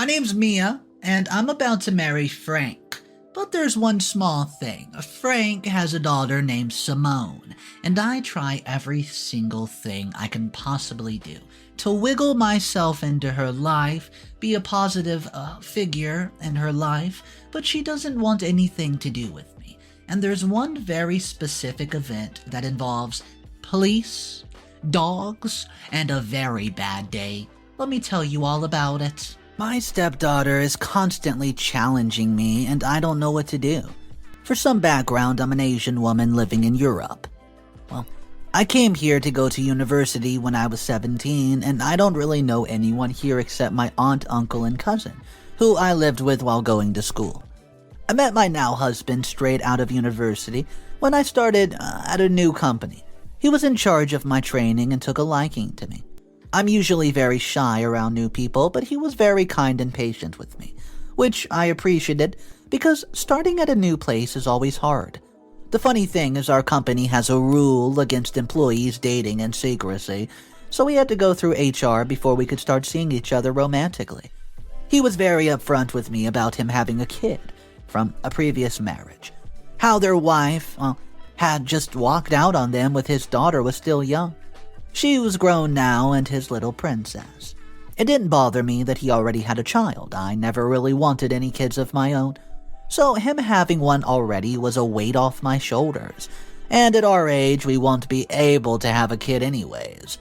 My name's Mia, and I'm about to marry Frank. But there's one small thing. Frank has a daughter named Simone, and I try every single thing I can possibly do to wiggle myself into her life, be a positive figure in her life, but she doesn't want anything to do with me. And there's one very specific event that involves police, dogs, and a very bad day. Let me tell you all about it. My stepdaughter is constantly challenging me, and I don't know what to do. For some background, I'm an Asian woman living in Europe. Well, I came here to go to university when I was 17, and I don't really know anyone here except my aunt, uncle, and cousin, who I lived with while going to school. I met my now husband straight out of university when I started at a new company. He was in charge of my training and took a liking to me. I'm usually very shy around new people, but he was very kind and patient with me, which I appreciated because starting at a new place is always hard. The funny thing is our company has a rule against employees dating in secrecy, so we had to go through HR before we could start seeing each other romantically. He was very upfront with me about him having a kid from a previous marriage, how their wife had just walked out on them with his daughter was still young. She was grown now and his little princess. It didn't bother me that he already had a child. I never really wanted any kids of my own. So him having one already was a weight off my shoulders. And at our age, we won't be able to have a kid anyways.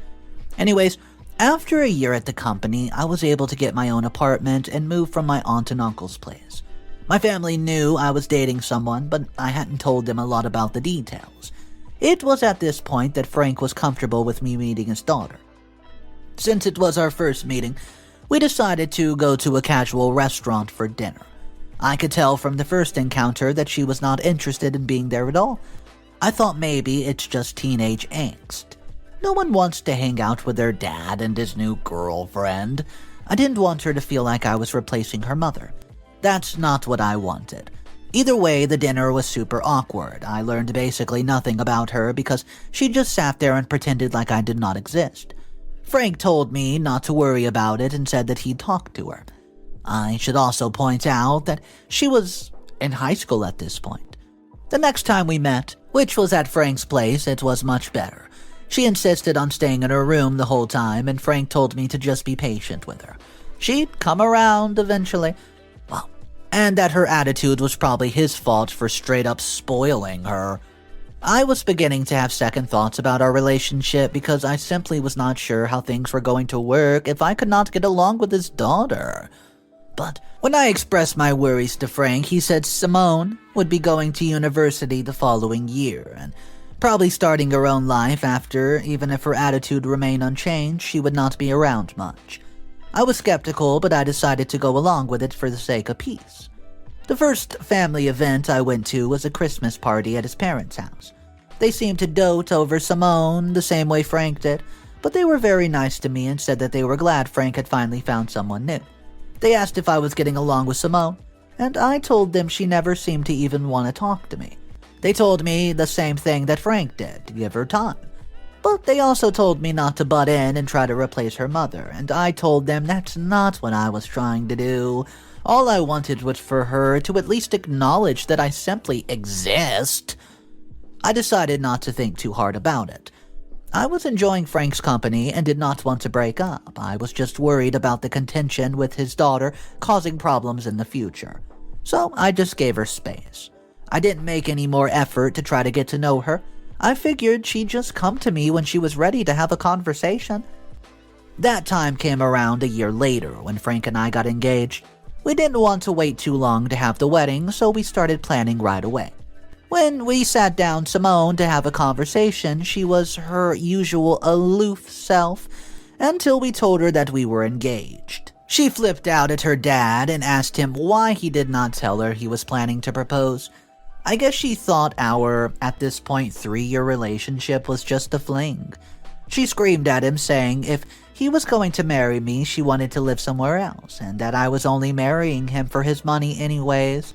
After a year at the company, I was able to get my own apartment and move from my aunt and uncle's place. My family knew I was dating someone, but I hadn't told them a lot about the details. It was at this point that Frank was comfortable with me meeting his daughter. Since it was our first meeting, we decided to go to a casual restaurant for dinner. I could tell from the first encounter that she was not interested in being there at all. I thought maybe it's just teenage angst. No one wants to hang out with their dad and his new girlfriend. I didn't want her to feel like I was replacing her mother. That's not what I wanted. Either way, the dinner was super awkward. I learned basically nothing about her because she just sat there and pretended like I did not exist. Frank told me not to worry about it and said that he'd talk to her. I should also point out that she was in high school at this point. The next time we met, which was at Frank's place, it was much better. She insisted on staying in her room the whole time, and Frank told me to just be patient with her. She'd come around eventually. And that her attitude was probably his fault for straight up spoiling her. I was beginning to have second thoughts about our relationship because I simply was not sure how things were going to work if I could not get along with his daughter. But when I expressed my worries to Frank, he said Simone would be going to university the following year and probably starting her own life after. Even if her attitude remained unchanged, she would not be around much. I was skeptical, but I decided to go along with it for the sake of peace. The first family event I went to was a Christmas party at his parents' house. They seemed to dote over Simone the same way Frank did, but they were very nice to me and said that they were glad Frank had finally found someone new. They asked if I was getting along with Simone, and I told them she never seemed to even want to talk to me. They told me the same thing that Frank did, to give her time. But they also told me not to butt in and try to replace her mother, and I told them that's not what I was trying to do. All I wanted was for her to at least acknowledge that I simply exist. I decided not to think too hard about it. I was enjoying Frank's company and did not want to break up. I was just worried about the contention with his daughter causing problems in the future. So I just gave her space. I didn't make any more effort to try to get to know her. I figured she'd just come to me when she was ready to have a conversation. That time came around a year later when Frank and I got engaged. We didn't want to wait too long to have the wedding, so we started planning right away. When we sat down Simone to have a conversation, she was her usual aloof self until we told her that we were engaged. She flipped out at her dad and asked him why he did not tell her he was planning to propose. I guess she thought our, at this point, 3-year relationship was just a fling. She screamed at him, saying if he was going to marry me, she wanted to live somewhere else, and that I was only marrying him for his money anyways.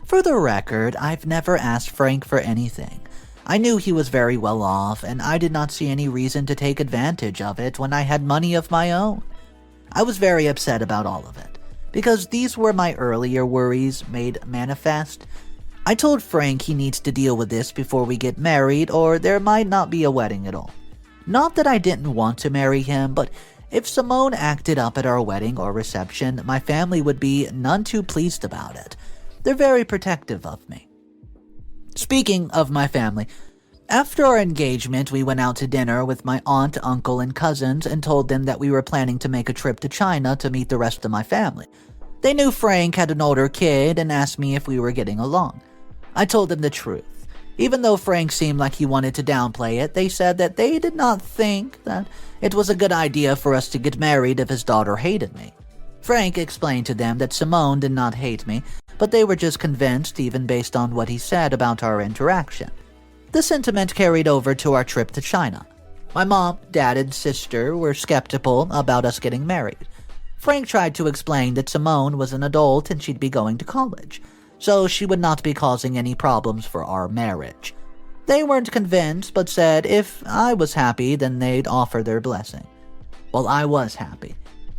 For the record, I've never asked Frank for anything. I knew he was very well off, and I did not see any reason to take advantage of it when I had money of my own. I was very upset about all of it. because these were my earlier worries made manifest. I told Frank he needs to deal with this before we get married, or there might not be a wedding at all. Not that I didn't want to marry him, but if Simone acted up at our wedding or reception, my family would be none too pleased about it. They're very protective of me. Speaking of my family, after our engagement, we went out to dinner with my aunt, uncle, and cousins and told them that we were planning to make a trip to China to meet the rest of my family. They knew Frank had an older kid and asked me if we were getting along. I told them the truth. Even though Frank seemed like he wanted to downplay it, they said that they did not think that it was a good idea for us to get married if his daughter hated me. Frank explained to them that Simone did not hate me, but they were just convinced even based on what he said about our interaction. The sentiment carried over to our trip to China. My mom, dad, and sister were skeptical about us getting married. Frank tried to explain that Simone was an adult and she'd be going to college, so she would not be causing any problems for our marriage. They weren't convinced, but said if I was happy, then they'd offer their blessing. Well, I was happy.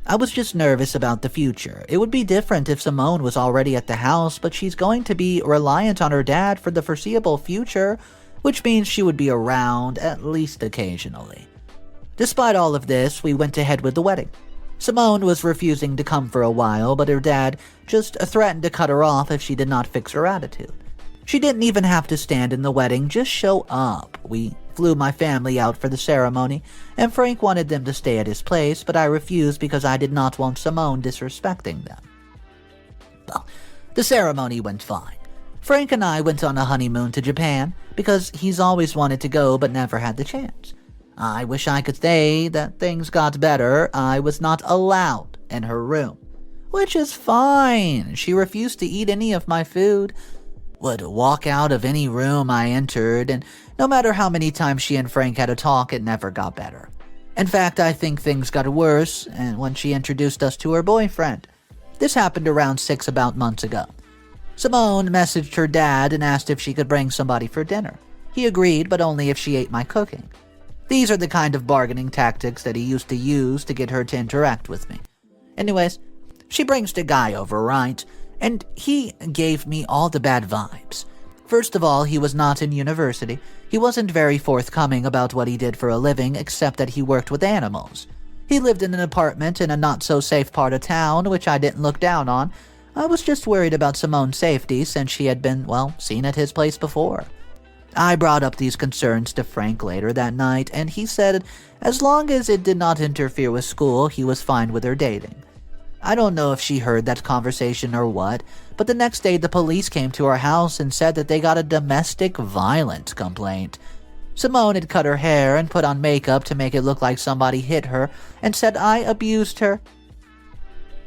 I was just nervous about the future. It would be different if Simone was already at the house, but she's going to be reliant on her dad for the foreseeable future, which means she would be around at least occasionally. Despite all of this, we went ahead with the wedding. Simone was refusing to come for a while, but her dad just threatened to cut her off if she did not fix her attitude. She didn't even have to stand in the wedding, just show up. We flew my family out for the ceremony, and Frank wanted them to stay at his place, but I refused because I did not want Simone disrespecting them. Well, the ceremony went fine. Frank and I went on a honeymoon to Japan because he's always wanted to go but never had the chance. I wish I could say that things got better. I was not allowed in her room, which is fine. She refused to eat any of my food, would walk out of any room I entered, and no matter how many times she and Frank had a talk, it never got better. In fact, I think things got worse when she introduced us to her boyfriend. This happened around 6 months ago. Simone messaged her dad and asked if she could bring somebody for dinner. He agreed, but only if she ate my cooking. These are the kind of bargaining tactics that he used to use to get her to interact with me. Anyways, she brings the guy over, right? And he gave me all the bad vibes. First of all, he was not in university. He wasn't very forthcoming about what he did for a living, except that he worked with animals. He lived in an apartment in a not-so-safe part of town, which I didn't look down on. I was just worried about Simone's safety since she had been, seen at his place before. I brought up these concerns to Frank later that night, and he said as long as it did not interfere with school, he was fine with her dating. I don't know if she heard that conversation or what, but the next day the police came to our house and said that they got a domestic violence complaint. Simone had cut her hair and put on makeup to make it look like somebody hit her and said I abused her.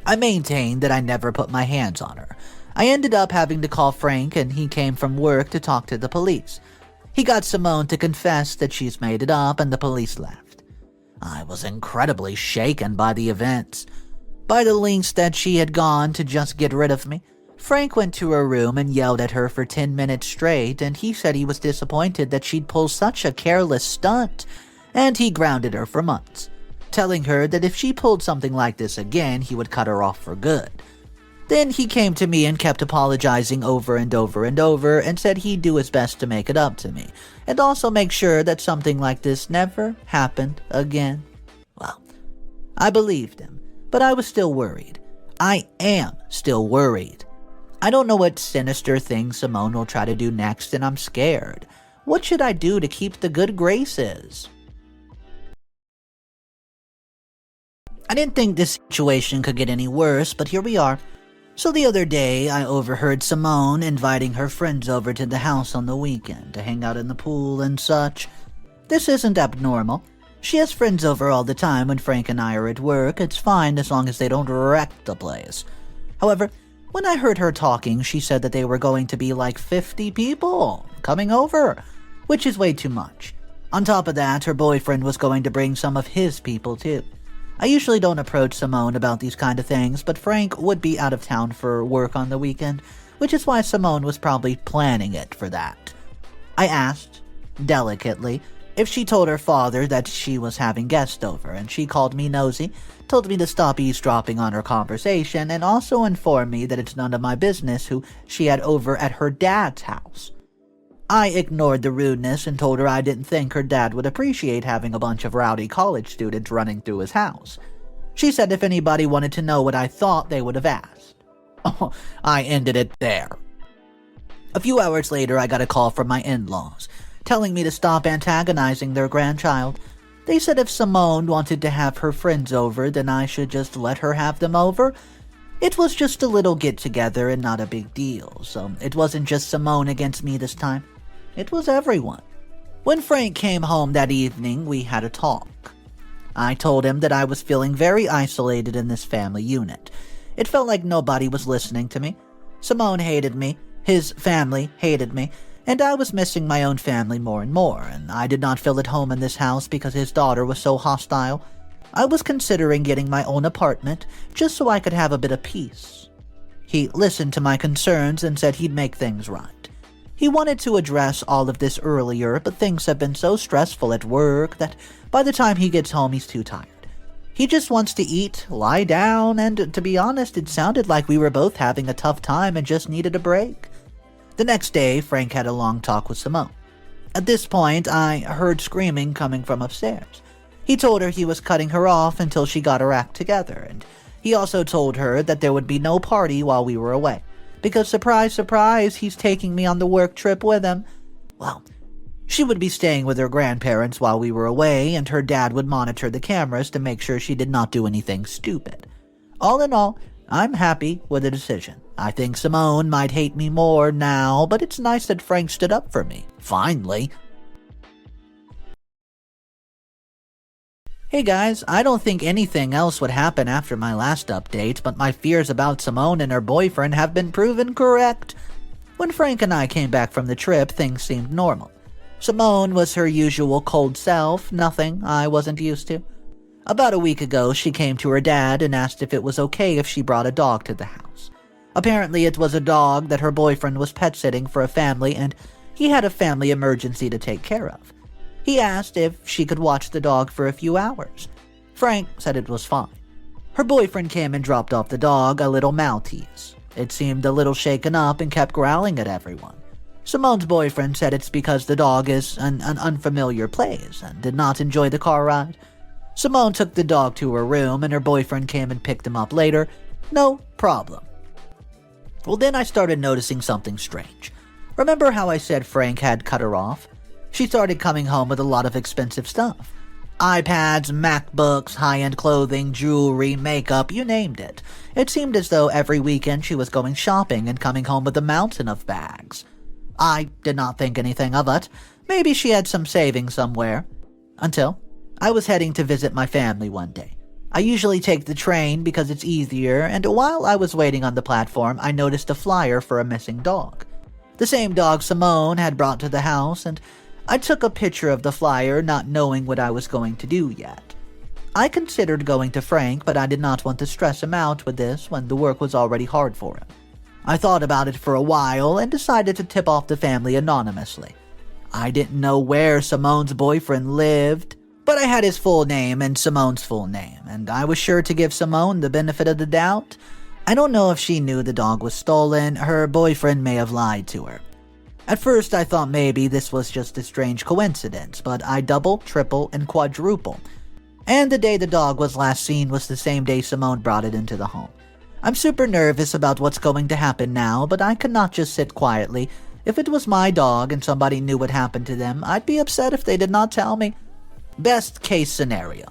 I maintained that I never put my hands on her. I ended up having to call Frank, and he came from work to talk to the police. He got Simone to confess that she's made it up, and the police left. I was incredibly shaken by the events, by the lengths that she had gone to just get rid of me. Frank went to her room and yelled at her for 10 minutes straight, and he said he was disappointed that she'd pull such a careless stunt, and he grounded her for months, telling her that if she pulled something like this again, he would cut her off for good. Then he came to me and kept apologizing over and over and over and said he'd do his best to make it up to me, and also make sure that something like this never happened again. Well, I believed him, but I was still worried. I am still worried. I don't know what sinister thing Simone will try to do next, and I'm scared. What should I do to keep the good graces? I didn't think this situation could get any worse, but here we are. So the other day, I overheard Simone inviting her friends over to the house on the weekend to hang out in the pool and such. This isn't abnormal. She has friends over all the time when Frank and I are at work. It's fine as long as they don't wreck the place. However, when I heard her talking, she said that they were going to be like 50 people coming over, which is way too much. On top of that, her boyfriend was going to bring some of his people too. I usually don't approach Simone about these kind of things, but Frank would be out of town for work on the weekend, which is why Simone was probably planning it for that. I asked, delicately, if she told her father that she was having guests over, and she called me nosy, told me to stop eavesdropping on her conversation, and also informed me that it's none of my business who she had over at her dad's house. I ignored the rudeness and told her I didn't think her dad would appreciate having a bunch of rowdy college students running through his house. She said if anybody wanted to know what I thought, they would have asked. Oh, I ended it there. A few hours later, I got a call from my in-laws, telling me to stop antagonizing their grandchild. They said if Simone wanted to have her friends over, then I should just let her have them over. It was just a little get-together and not a big deal, so it wasn't just Simone against me this time. It was everyone. When Frank came home that evening, we had a talk. I told him that I was feeling very isolated in this family unit. It felt like nobody was listening to me. Simone hated me, his family hated me, and I was missing my own family more and more, and I did not feel at home in this house because his daughter was so hostile. I was considering getting my own apartment just so I could have a bit of peace. He listened to my concerns and said he'd make things right. He wanted to address all of this earlier, but things have been so stressful at work that by the time he gets home he's too tired. He just wants to eat, lie down, and to be honest, it sounded like we were both having a tough time and just needed a break. The next day, Frank had a long talk with Simone. At this point, I heard screaming coming from upstairs. He told her he was cutting her off until she got her act together, and he also told her that there would be no party while we were away, because surprise, surprise, he's taking me on the work trip with him. Well, she would be staying with her grandparents while we were away, and her dad would monitor the cameras to make sure she did not do anything stupid. All in all, I'm happy with the decision. I think Simone might hate me more now, but it's nice that Frank stood up for me. Finally. Hey guys, I don't think anything else would happen after my last update, but my fears about Simone and her boyfriend have been proven correct. When Frank and I came back from the trip, things seemed normal. Simone was her usual cold self, nothing I wasn't used to. About a week ago, she came to her dad and asked if it was okay if she brought a dog to the house. Apparently, it was a dog that her boyfriend was pet-sitting for a family, and he had a family emergency to take care of. He asked if she could watch the dog for a few hours. Frank said it was fine. Her boyfriend came and dropped off the dog, a little Maltese. It seemed a little shaken up and kept growling at everyone. Simone's boyfriend said it's because the dog is an unfamiliar place and did not enjoy the car ride. Simone took the dog to her room and her boyfriend came and picked him up later. No problem. Well, then I started noticing something strange. Remember how I said Frank had cut her off? She started coming home with a lot of expensive stuff. iPads, MacBooks, high-end clothing, jewelry, makeup, you named it. It seemed as though every weekend she was going shopping and coming home with a mountain of bags. I did not think anything of it. Maybe she had some savings somewhere. Until I was heading to visit my family one day. I usually take the train because it's easier, and while I was waiting on the platform, I noticed a flyer for a missing dog. The same dog Simone had brought to the house, and I took a picture of the flyer, not knowing what I was going to do yet. I considered going to Frank, but I did not want to stress him out with this when the work was already hard for him. I thought about it for a while and decided to tip off the family anonymously. I didn't know where Simone's boyfriend lived, but I had his full name and Simone's full name, and I was sure to give Simone the benefit of the doubt. I don't know if she knew the dog was stolen. Her boyfriend may have lied to her. At first, I thought maybe this was just a strange coincidence, but I double, triple, and quadruple. And the day the dog was last seen was the same day Simone brought it into the home. I'm super nervous about what's going to happen now, but I could not just sit quietly. If it was my dog and somebody knew what happened to them, I'd be upset if they did not tell me. Best case scenario.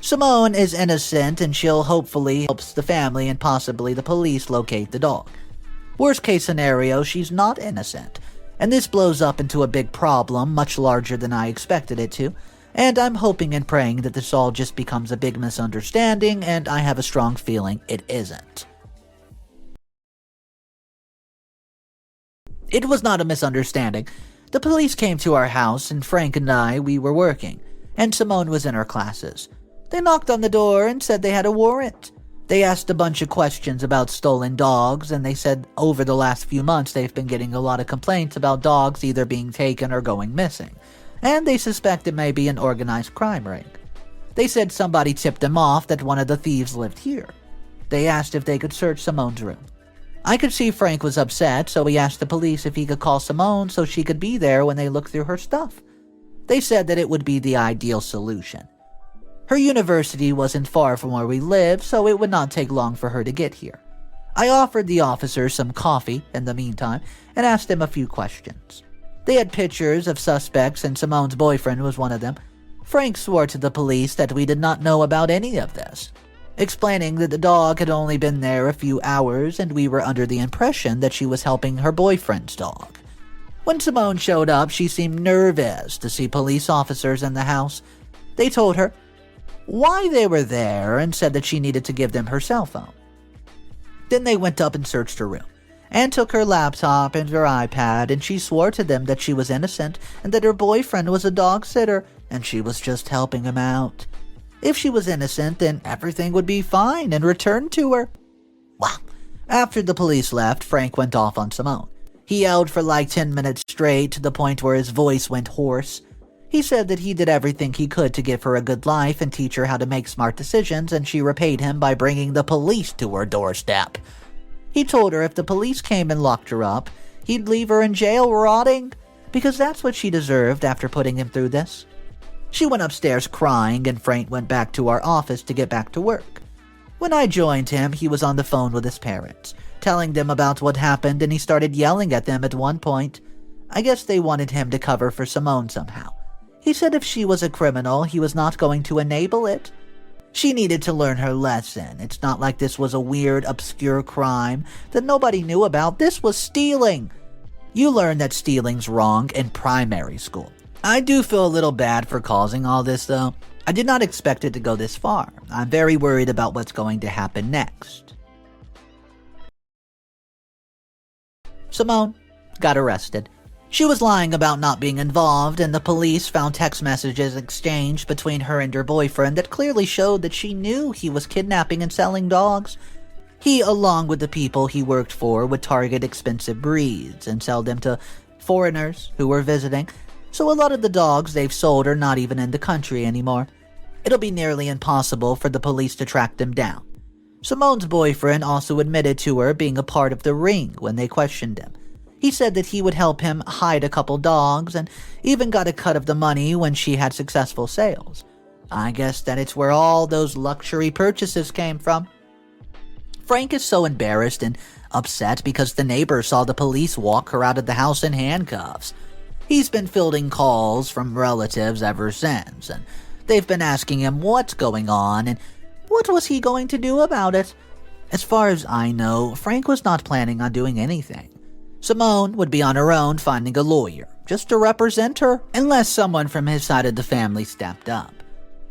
Simone is innocent and she'll hopefully helps the family and possibly the police locate the dog. Worst case scenario, she's not innocent. And this blows up into a big problem, much larger than I expected it to. And I'm hoping and praying that this all just becomes a big misunderstanding, and I have a strong feeling it isn't. It was not a misunderstanding. The police came to our house, and Frank and we were working, and Simone was in her classes. They knocked on the door and said they had a warrant. They asked a bunch of questions about stolen dogs, and they said over the last few months they've been getting a lot of complaints about dogs either being taken or going missing. and they suspect it may be an organized crime ring. They said somebody tipped them off that one of the thieves lived here. They asked if they could search Simone's room. I could see Frank was upset, so he asked the police if he could call Simone so she could be there when they looked through her stuff. They said that it would be the ideal solution. Her university wasn't far from where we lived, so it would not take long for her to get here. I offered the officers some coffee in the meantime and asked them a few questions. They had pictures of suspects and Simone's boyfriend was one of them. Frank swore to the police that we did not know about any of this, explaining that the dog had only been there a few hours and we were under the impression that she was helping her boyfriend's dog. When Simone showed up, she seemed nervous to see police officers in the house. They told her why they were there and said that she needed to give them her cell phone. Then they went up and searched her room and took her laptop and her iPad, and she swore to them that she was innocent and that her boyfriend was a dog sitter and she was just helping him out. If she was innocent, then everything would be fine and returned to her. Well, after the police left, Frank went off on Simone. He yelled for like 10 minutes straight to the point where his voice went hoarse. He said that he did everything he could to give her a good life and teach her how to make smart decisions, and she repaid him by bringing the police to her doorstep. He told her if the police came and locked her up, he'd leave her in jail rotting, because that's what she deserved after putting him through this. She went upstairs crying, and Frank went back to our office to get back to work. When I joined him, he was on the phone with his parents, telling them about what happened, and he started yelling at them at one point. I guess they wanted him to cover for Simone somehow. He said if she was a criminal, he was not going to enable it. She needed to learn her lesson. It's not like this was a weird, obscure crime that nobody knew about. This was stealing. You learn that stealing's wrong in primary school. I do feel a little bad for causing all this, though. I did not expect it to go this far. I'm very worried about what's going to happen next. Simone got arrested. She was lying about not being involved, and the police found text messages exchanged between her and her boyfriend that clearly showed that she knew he was kidnapping and selling dogs. He, along with the people he worked for, would target expensive breeds and sell them to foreigners who were visiting, so a lot of the dogs they've sold are not even in the country anymore. It'll be nearly impossible for the police to track them down. Simone's boyfriend also admitted to her being a part of the ring when they questioned him. He said that he would help him hide a couple dogs and even got a cut of the money when she had successful sales. I guess that it's where all those luxury purchases came from. Frank is so embarrassed and upset because the neighbor saw the police walk her out of the house in handcuffs. He's been fielding calls from relatives ever since, and they've been asking him what's going on and what was he going to do about it. As far as I know, Frank was not planning on doing anything. Simone would be on her own finding a lawyer, just to represent her, unless someone from his side of the family stepped up.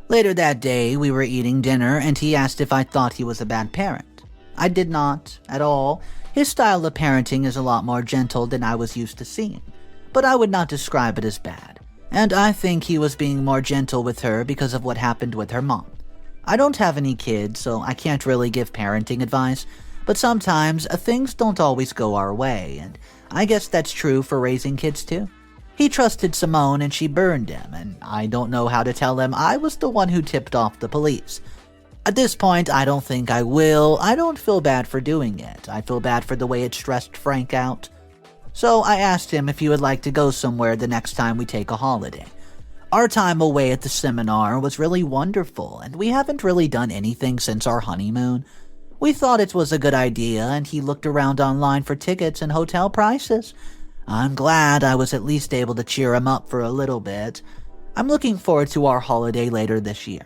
Later that day, we were eating dinner, and he asked if I thought he was a bad parent. I did not, at all. His style of parenting is a lot more gentle than I was used to seeing, but I would not describe it as bad. And I think he was being more gentle with her because of what happened with her mom. I don't have any kids, so I can't really give parenting advice, but sometimes things don't always go our way, and I guess that's true for raising kids too. He trusted Simone and she burned him, and I don't know how to tell him I was the one who tipped off the police. At this point, I don't think I will. I don't feel bad for doing it. I feel bad for the way it stressed Frank out. So I asked him if he would like to go somewhere the next time we take a holiday. Our time away at the seminar was really wonderful, and we haven't really done anything since our honeymoon. We thought it was a good idea, and he looked around online for tickets and hotel prices. I'm glad I was at least able to cheer him up for a little bit. I'm looking forward to our holiday later this year.